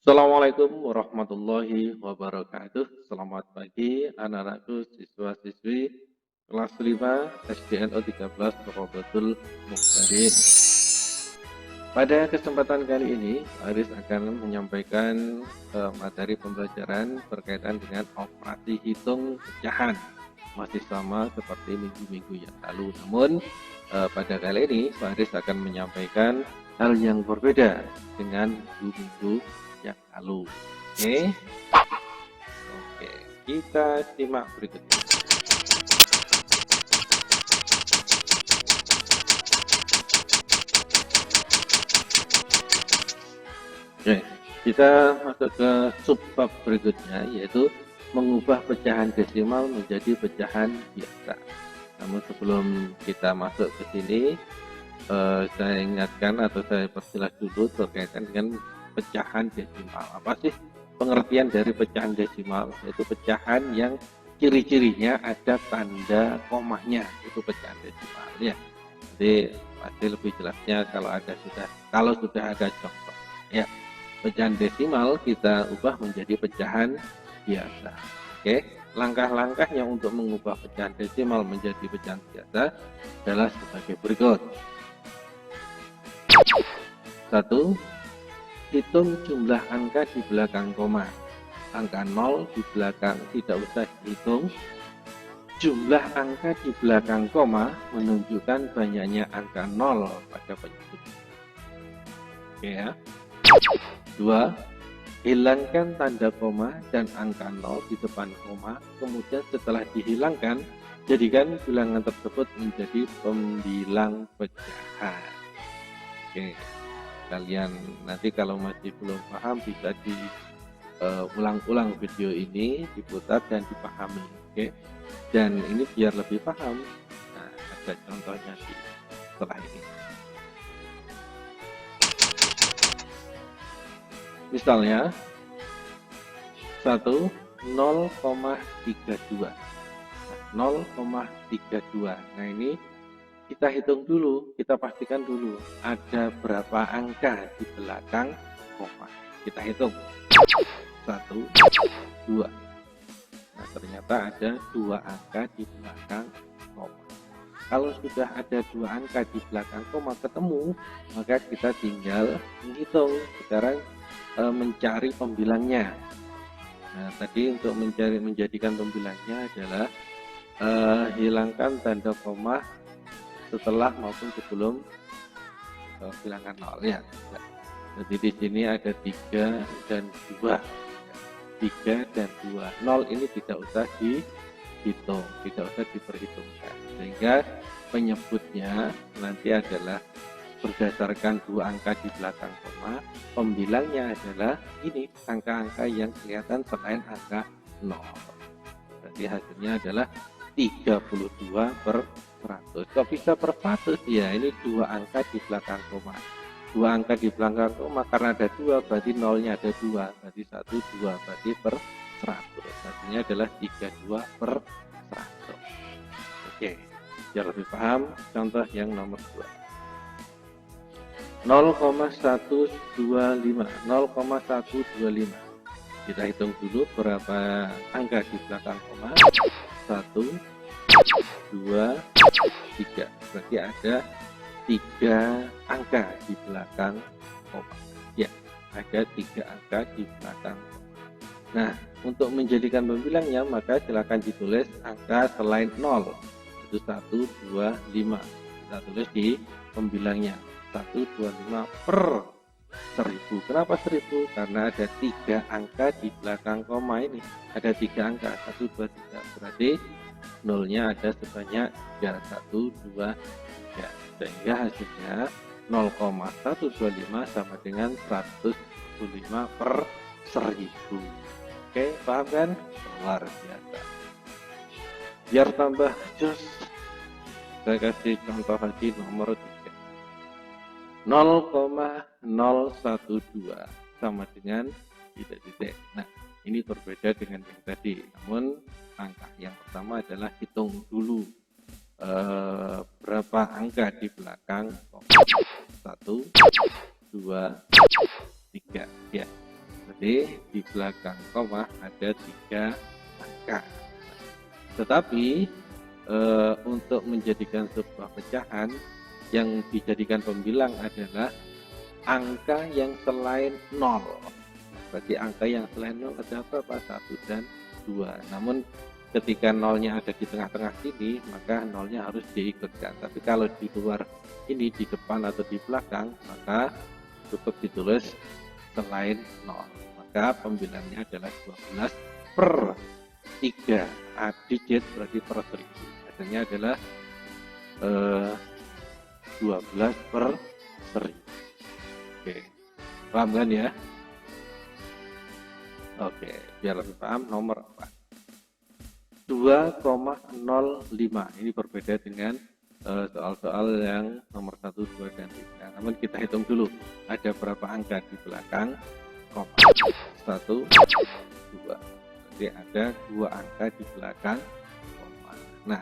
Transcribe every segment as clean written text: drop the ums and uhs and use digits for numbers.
Assalamualaikum warahmatullahi wabarakatuh. Selamat pagi anak-anakku, siswa-siswi kelas 5 SDNO 13 Robotul Mukhtarin. Pada kesempatan kali ini, Aris akan menyampaikan materi pembelajaran berkaitan dengan operasi hitung pecahan. Masih sama seperti minggu-minggu yang lalu, namun pada kali ini Aris akan menyampaikan hal yang berbeda dengan minggu-minggu yang lalu. Oke, kita simak berikutnya. Oke, kita masuk ke subbab berikutnya, yaitu mengubah pecahan desimal menjadi pecahan biasa. Namun sebelum kita masuk ke sini, saya ingatkan atau saya perjelas dulu berkaitan dengan pecahan desimal. Apa sih pengertian dari pecahan desimal? Yaitu pecahan yang ciri-cirinya ada tanda komanya, itu pecahan desimal ya. Jadi pasti lebih jelasnya kalau sudah ada contoh ya. Pecahan desimal kita ubah menjadi pecahan biasa. Oke, langkah-langkahnya untuk mengubah pecahan desimal menjadi pecahan biasa adalah sebagai berikut. 1. Hitung jumlah angka di belakang koma. Angka 0 di belakang tidak usah dihitung. Jumlah angka di belakang koma menunjukkan banyaknya angka 0 pada penyebut. Oke ya. 2. Hilangkan tanda koma dan angka 0 di depan koma. Kemudian setelah dihilangkan, jadikan bilangan tersebut menjadi pembilang pecahan. Oke, kalian nanti kalau masih belum paham bisa diulang-ulang video ini, diputar dan dipahami. Oke, dan ini biar lebih paham, nah ada contohnya setelah ini. Misalnya 1 0,32. 0,32. Nah, ini kita hitung dulu, kita pastikan dulu ada berapa angka di belakang koma. Kita hitung 1, 2. Nah, ternyata ada 2 angka di belakang koma. Kalau sudah ada 2 angka di belakang koma ketemu, maka kita tinggal menghitung. Sekarang mencari pembilangnya. Nah, tadi untuk menjadikan pembilangnya adalah hilangkan tanda koma setelah maupun sebelum bilangan 0 ya. Jadi di sini ada 3 dan 2. 3 dan 2. 0 ini tidak usah dihitung, tidak usah diperhitungkan. Sehingga penyebutnya nanti adalah berdasarkan 2 angka di belakang koma, pembilangnya adalah ini, angka-angka yang kelihatan selain angka 0. Jadi hasilnya adalah 32/100. Kok bisa per 100? Ya, ini 2 angka di belakang koma. 2 angka di belakang koma karena ada 2, berarti nolnya ada 2, berarti 1, 2, berarti per 100. Hasilnya adalah 32/100. Oke, biar lebih paham, contoh yang nomor 2. 0,125. Kita hitung dulu berapa angka di belakang koma. 1, 2, 3. Berarti ada 3 angka di belakang koma. Ya, ada 3 angka di belakang koma. Nah, untuk menjadikan pembilangnya maka silakan ditulis angka selain 0. Itu 1, 2, 5. Kita tulis di pembilangnya. 125 per 1000. Kenapa 1000? Karena ada 3 angka di belakang koma ini. Ada 3 angka, 1, 2, 3. Berarti nolnya ada sebanyak 3, 1, 2, 3. Sehingga hasilnya 0,125 sama dengan 125 per 1000. Oke, paham kan? Luar biasa. Biar tambah jos, saya kasih contoh lagi nomor 3. 0,012 sama dengan titik-titik. Nah, ini berbeda dengan yang tadi. Namun langkah yang pertama adalah hitung dulu berapa angka di belakang koma. 1, 2, 3 ya. Berarti berarti di belakang koma ada 3 angka. Tetapi untuk menjadikan sebuah pecahan yang dijadikan pembilang adalah angka yang selain 0. Berarti angka yang selain 0 ada berapa? 1 dan 2. Namun ketika nolnya ada di tengah-tengah sini, maka nolnya harus diikutkan. Tapi kalau di luar ini, di depan atau di belakang, maka cukup ditulis selain 0. Maka pembilangnya adalah 12 per 3 digit, berarti per 1000. Hasilnya adalah 12 per 1000. Oke, paham kan ya? Oke, biar lebih paham, nomor 4 2,05. Ini berbeda dengan soal-soal yang nomor 1, 2, dan 3. Namun kita hitung dulu ada berapa angka di belakang koma. 1, 2. Jadi ada 2 angka di belakang koma. Nah,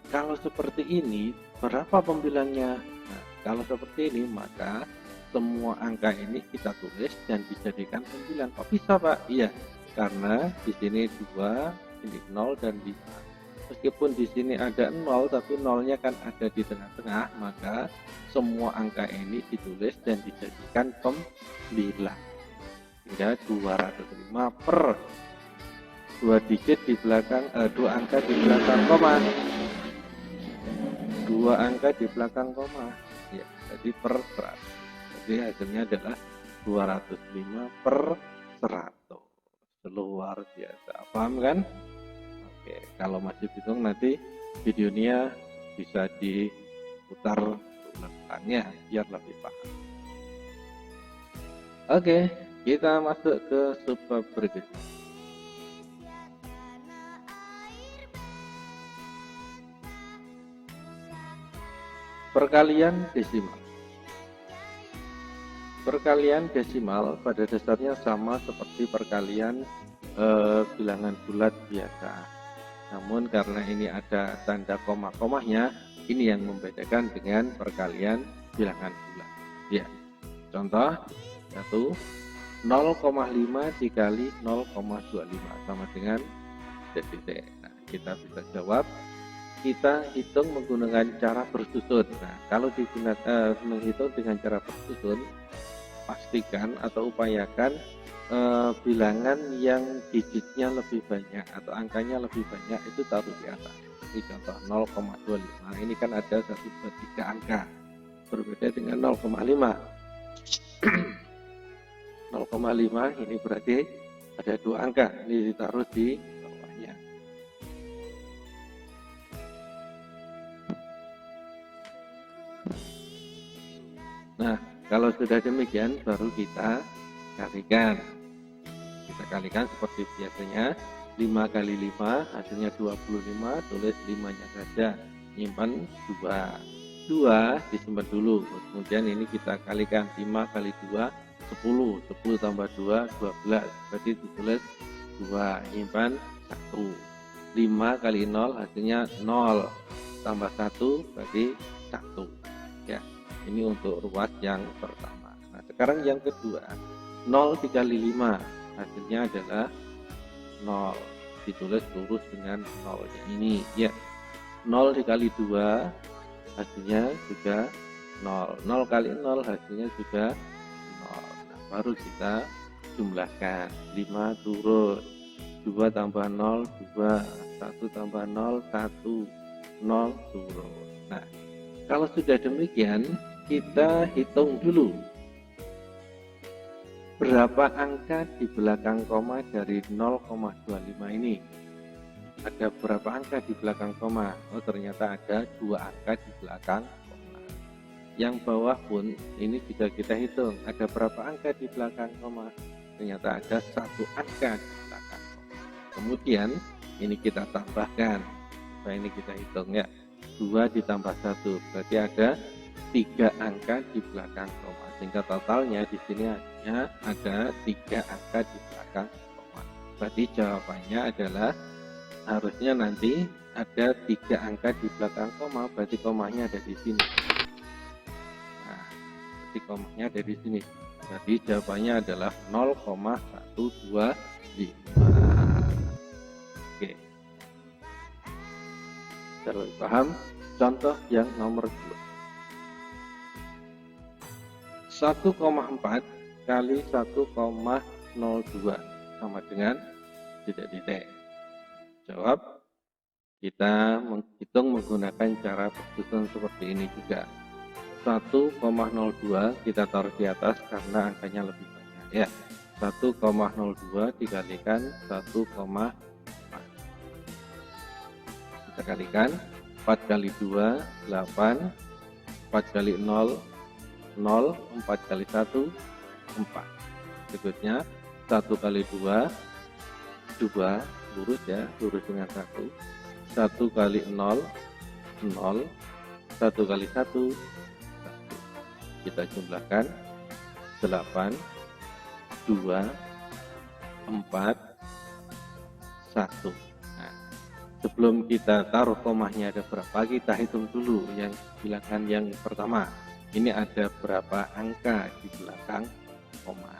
kalau seperti ini berapa pembilangnya? Nah, kalau seperti ini maka semua angka ini kita tulis dan dijadikan pembilang. Kok bisa, Pak? Iya, karena di sini 2, ini 0 dan 5. Meskipun di sini ada 0, tapi nolnya kan ada di tengah-tengah, maka semua angka ini ditulis dan dijadikan pembilang. Hingga 205 per 2 digit di belakang 2 angka di belakang koma. 2 angka di belakang koma. Ya, jadi per 100. Jadi hasilnya adalah 205 per 100. Luar biasa. Paham kan? Oke, kalau masih bingung nanti videonya bisa diputar ulang-ulangnya biar lebih paham. Oke, kita masuk ke subbab berikutnya. Perkalian desimal. Perkalian desimal pada dasarnya sama seperti perkalian bilangan bulat biasa. Namun karena ini ada tanda koma-komanya, ini yang membedakan dengan perkalian bilangan bulat. Ya, contoh 1, 0,5 dikali 0,25 sama dengan titik. Nah, kita bisa jawab, kita hitung menggunakan cara bersusun. Nah, kalau digunakan menghitung dengan cara bersusun, pastikan atau upayakan bilangan yang digitnya lebih banyak atau angkanya lebih banyak itu taruh di atas. Ini contoh 0,25. Ini kan ada 1, 2, 3 angka, berbeda dengan 0,5. 0,5 ini berarti ada 2 angka, ini ditaruh di bawahnya. Nah, kalau sudah demikian baru kita kalikan. Kita kalikan seperti biasanya, 5 kali 5 hasilnya 25, tulis 5-nya saja, nyimpan 2. 2 disimpan dulu, kemudian ini kita kalikan 5 kali 2 10, 10 tambah 2 12, berarti ditulis 2, nyimpan 1. 5 kali 0 hasilnya 0, tambah 1 berarti 1. Ya, ini untuk ruas yang pertama. Nah, sekarang yang kedua, 0 dikali 5 hasilnya adalah 0, ditulis lurus dengan 0-nya ini ya. 0 dikali 2 hasilnya juga 0, 0 kali 0 hasilnya juga 0. Nah, baru kita jumlahkan, 5 turun, 2 tambah 0 2, 1 tambah 0 1, 0 turun. Nah, kalau sudah demikian kita hitung dulu berapa angka di belakang koma dari 0,25 ini. Ada berapa angka di belakang koma? Oh, ternyata ada 2 angka di belakang koma. Yang bawah pun ini bisa kita hitung, ada berapa angka di belakang koma? Ternyata ada 1 angka di belakang koma. Kemudian ini kita tambahkan. Nah, ini kita hitung ya. 2 ditambah 1 berarti ada 3 angka di belakang koma. Sehingga totalnya di sini hanya ada 3 angka di belakang koma. Berarti jawabannya adalah harusnya nanti ada 3 angka di belakang koma, berarti komanya ada di sini. Nah, berarti berarti komanya ada di sini. Jadi jawabannya adalah 0,125. Oke, sudah lebih paham. Contoh yang nomor 2, 1,4 kali 1,02 sama dengan titik-titik. Jawab. Kita menghitung menggunakan cara persusunan seperti ini juga. 1,02 kita taruh di atas karena angkanya lebih banyak ya. 1,02 dikalikan 1,4. Kita kalikan 4 kali 2 8, 4 kali 0 0, 4 kali 1 4. Berikutnya 1 kali 2 2, lurus ya, lurus dengan 1. 1 kali 0 0, 1 kali 1 1. Kita jumlahkan 8 2 4 1. Nah, sebelum kita taruh komanya ada berapa, kita hitung dulu yang bilangan yang pertama. Ini ada berapa angka di belakang koma.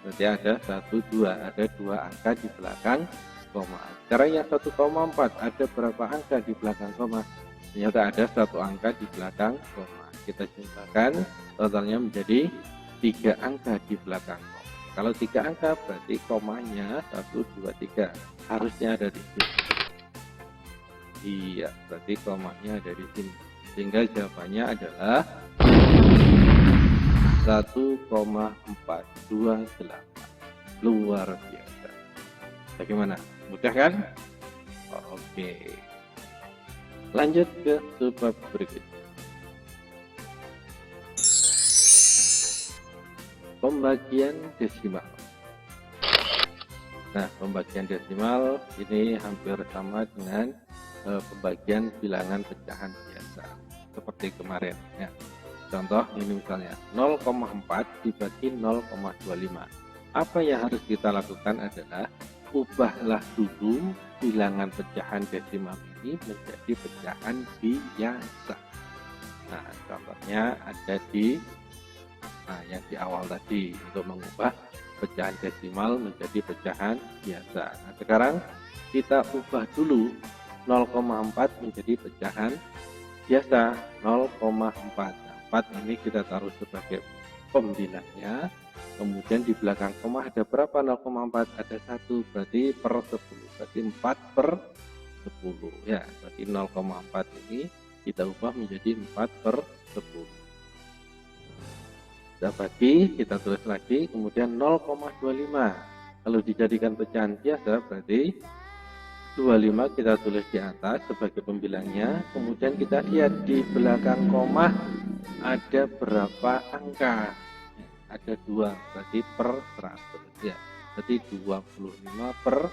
Berarti ada 1 2, ada 2 angka di belakang koma. Sekarang yang 1,4 ada berapa angka di belakang koma? Ternyata ada 1 angka di belakang koma. Kita jumlahkan, totalnya menjadi 3 angka di belakang koma. Kalau 3 angka berarti komanya 1 2 3 harusnya ada di sini. Iya, berarti komanya ada di sini. Sehingga jawabannya adalah 1,428. Luar biasa. Bagaimana? Mudah kan? Oke. Lanjut ke subbab berikutnya. Pembagian desimal. Nah, pembagian desimal ini hampir sama dengan pembagian bilangan pecahan biasa seperti kemarin ya. Contoh ini misalnya 0,4 dibagi 0,25. Apa yang harus kita lakukan adalah ubahlah dulu bilangan pecahan desimal ini menjadi pecahan biasa. Nah, contohnya ada di yang di awal tadi untuk mengubah pecahan desimal menjadi pecahan biasa. Nah, sekarang kita ubah dulu 0,4 menjadi pecahan biasa 0,4. Nah, 4 ini kita taruh sebagai pembilangnya. Kemudian di belakang koma ada berapa? 0,4 ada 1, berarti per 10, berarti 4 per 10 ya. Berarti 0,4 ini kita ubah menjadi 4 per 10. Kita bagi, kita tulis lagi, kemudian 0,25. Kalau dijadikan pecahan biasa berarti 25 kita tulis di atas sebagai pembilangnya. Kemudian kita lihat di belakang koma ada berapa angka. Ada 2, berarti per 100 ya. Berarti 25 per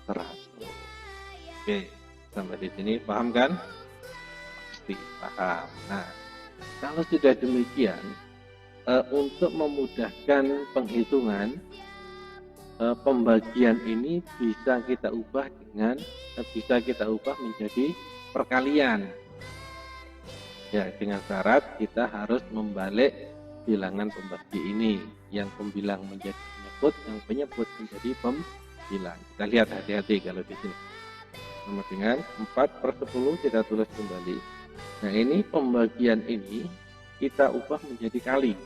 100. Oke, sampai di sini paham kan? Pasti paham. Nah, kalau sudah demikian, untuk memudahkan penghitungan, pembagian ini bisa kita ubah menjadi perkalian. Ya, dengan syarat kita harus membalik bilangan pembagi ini, yang pembilang menjadi penyebut, yang penyebut menjadi pembilang. Kita lihat hati-hati kalau di sini. Sama dengan 4 per 10 kita tulis kembali. Nah, ini pembagian ini kita ubah menjadi kali.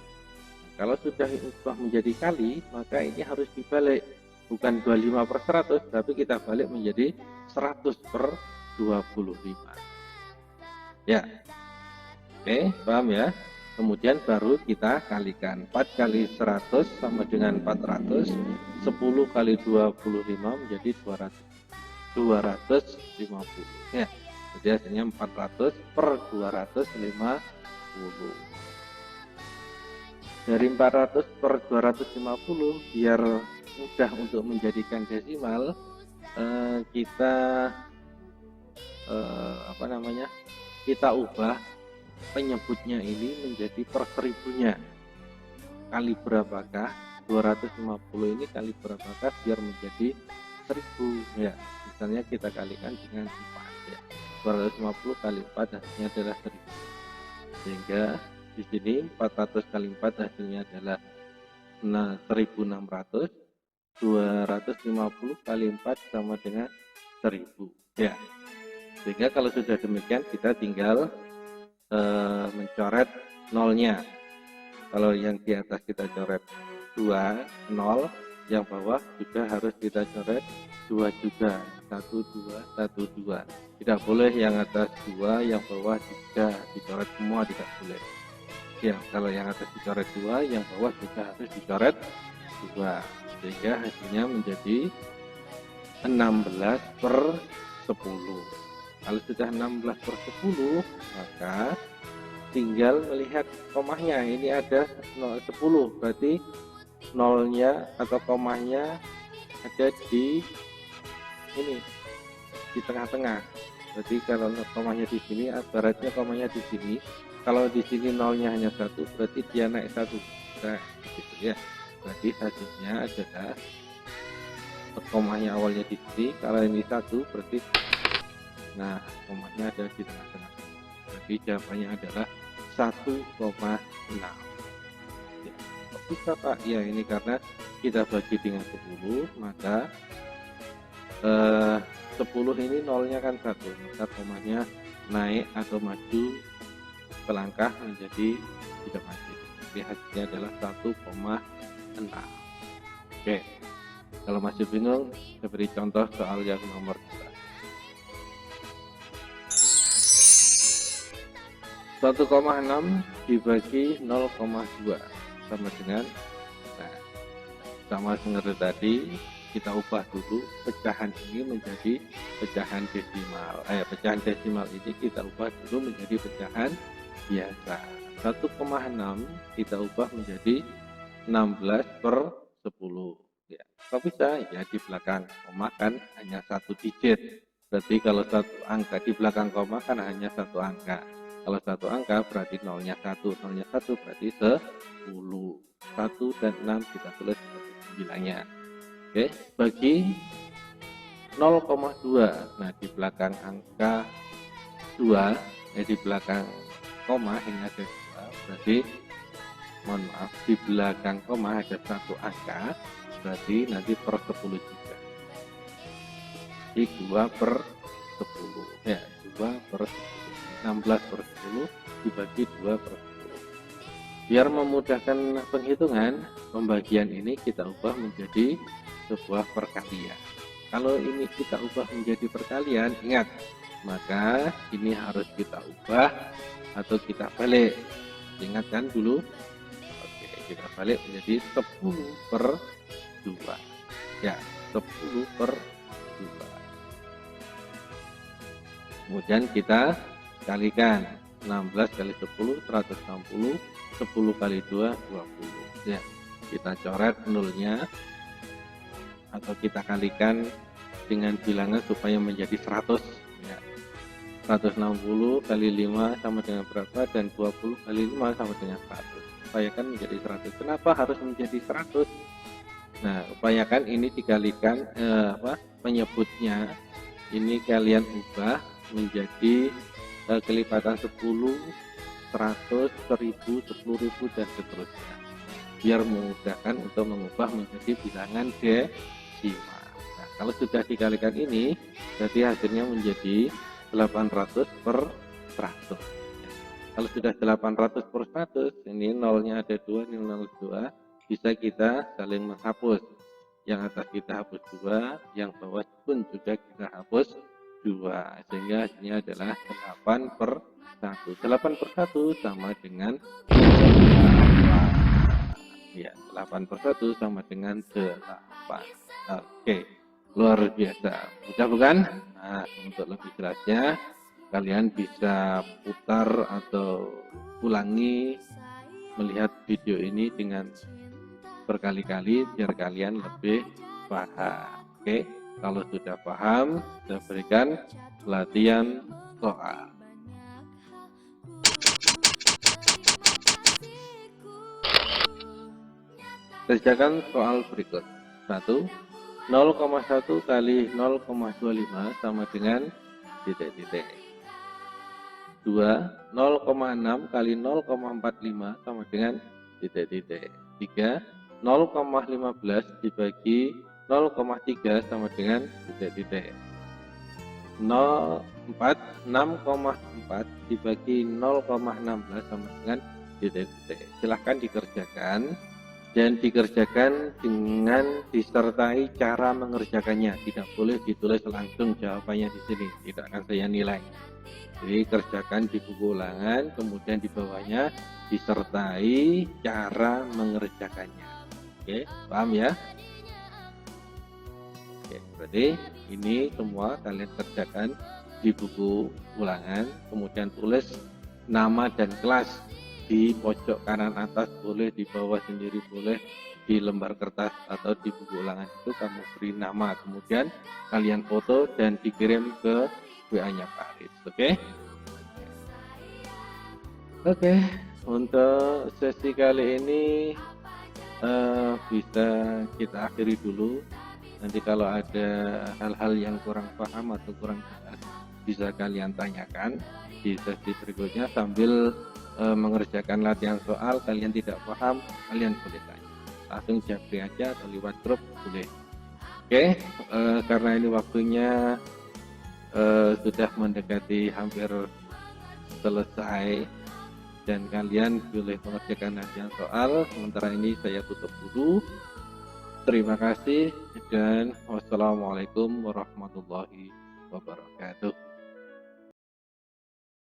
Kalau sudah ubah menjadi kali, maka ini harus dibalik. Bukan 25 per 100, tapi kita balik menjadi 100 per 25. Ya, oke, paham ya? Kemudian baru kita kalikan. 4 kali 100 sama dengan 400, 10 kali 25 menjadi 250. Ya, jadi hasilnya 400 per 250. Dari 400 per 250, biar mudah untuk menjadikan desimal, kita kita ubah penyebutnya ini menjadi per seribunya. Kali berapakah 250 ini, kali berapakah biar menjadi 1000 ya. Misalnya kita kalikan dengan 4 ya. 250 kali 4 hasilnya adalah 1000. Sehingga Di sini 400 kali 4 hasilnya adalah 1600. 250 kali 4 sama dengan 1000 ya. Sehingga kalau sudah demikian kita tinggal mencoret nolnya. Kalau yang di atas kita coret 2, 0, yang bawah juga harus kita coret 2 juga. 1, 2, 1, 2. Tidak boleh yang atas 2, yang bawah 3. Dicoret semua tidak boleh. Ya, kalau yang atas dicoret 2, yang bawah juga harus dicoret 2. Sehingga hasilnya menjadi 16/10. Kalau sudah 16/10, maka tinggal melihat komanya. Ini ada 10, berarti nolnya atau komanya ada di ini, di tengah-tengah. Berarti kalau komanya di sini, ibaratnya komanya di sini. Kalau di sini nolnya hanya 1, berarti dia naik 1. Nah, gitu ya. Berarti hasilnya adalah komanya awalnya di sini. Kalau ini 1, berarti nah komanya ada di tengah-tengah. Berarti jawabannya adalah 1,6. Ya, kok bisa Pak? Ya ini karena kita bagi dengan 10, maka 10 ini nolnya kan 1, maka komanya naik atau maju selangkah menjadi tidak maju. Jadi hasilnya adalah 1,6. Oke, kalau masih bingung saya beri contoh soal yang nomor 2. 1,6 dibagi 0,2 sama dengan, nah, sama seperti tadi kita ubah dulu pecahan ini menjadi pecahan desimal. Pecahan desimal ini kita ubah dulu menjadi pecahan biasa. 1,6 kita ubah menjadi 16/10. Ya, kok bisa? Ya di belakang koma kan hanya 1 digit. Berarti kalau satu angka di belakang koma kan hanya 1 angka. Kalau 1 angka berarti nolnya 1, nolnya 1 berarti 10. 1 dan 6 kita tulis seperti bilangnya. Oke, bagi 0,2. Nah, di belakang angka 2, di belakang koma ini ada 2, berarti mohon maaf, di belakang koma ada 1 angka, berarti nanti per 10 juga. Jadi 2/10. Ya, 2/10. 16/10 dibagi 2/10. Biar memudahkan penghitungan, pembagian ini kita ubah menjadi sebuah perkalian. Kalau ini kita ubah menjadi perkalian, ingat, maka ini harus kita ubah atau kita balik. Ingatkan dulu. Oke, kita balik menjadi 10/2. Ya, 10/2. Kemudian kita kalikan 16 kali 10 160, 10 kali 2 20 ya. Kita coret nolnya atau kita kalikan dengan bilangan supaya menjadi 100 ya. 160 kali 5 sama dengan berapa, dan 20 kali 5 sama dengan 100. Upayakan menjadi 100. Kenapa harus menjadi 100? Nah, upayakan ini dikalikan penyebutnya ini kalian ubah menjadi kelipatan 10, 100, 1000, 10.000 dan seterusnya, biar memudahkan untuk mengubah menjadi bilangan desimal. Nah, kalau sudah dikalikan ini berarti hasilnya menjadi 800/100. Kalau sudah 800/100, ini nolnya ada 2, ini 02, bisa kita saling menghapus. Yang atas kita hapus 2, yang bawah pun juga kita hapus 2, sehingga hasilnya adalah 8/1. 8/1 sama dengan 8. Ya, 8/1 sama dengan 8. Oke, luar biasa. Mudah bukan? Nah, untuk lebih jelasnya kalian bisa putar atau ulangi melihat video ini dengan berkali-kali biar kalian lebih paham. Oke, kalau sudah paham, saya berikan latihan soal. Kerjakan soal berikut. 1. 0,1 kali 0,25 sama dengan titik-titik. 2, 0,6 kali 0,45 sama dengan titik-titik. 3, 0,15 dibagi 0,3 sama dengan titik-titik. 4, 6,4 dibagi 0,16 sama dengan titik-titik. Silahkan dikerjakan dan dikerjakan dengan disertai cara mengerjakannya. Tidak boleh ditulis langsung jawabannya di sini, tidak akan saya nilai. Jadi kerjakan di buku ulangan, kemudian di bawahnya disertai cara mengerjakannya. Oke, paham ya? Oke, berarti ini semua kalian kerjakan di buku ulangan, kemudian tulis nama dan kelas di pojok kanan atas, boleh di bawah sendiri, boleh di lembar kertas atau di buku ulangan itu kamu beri nama, kemudian kalian foto dan dikirim ke WA-nya Pak Aris. Oke, untuk sesi kali ini bisa kita akhiri dulu. Nanti kalau ada hal-hal yang kurang paham atau kurang jelas bisa kalian tanyakan di sesi berikutnya sambil mengerjakan latihan soal. Kalian tidak paham, kalian boleh tanya langsung japri aja atau lewat grup boleh. Oke, karena ini waktunya sudah mendekati hampir selesai dan kalian boleh mengerjakan latihan soal. Sementara ini saya tutup dulu. Terima kasih dan wassalamualaikum warahmatullahi wabarakatuh.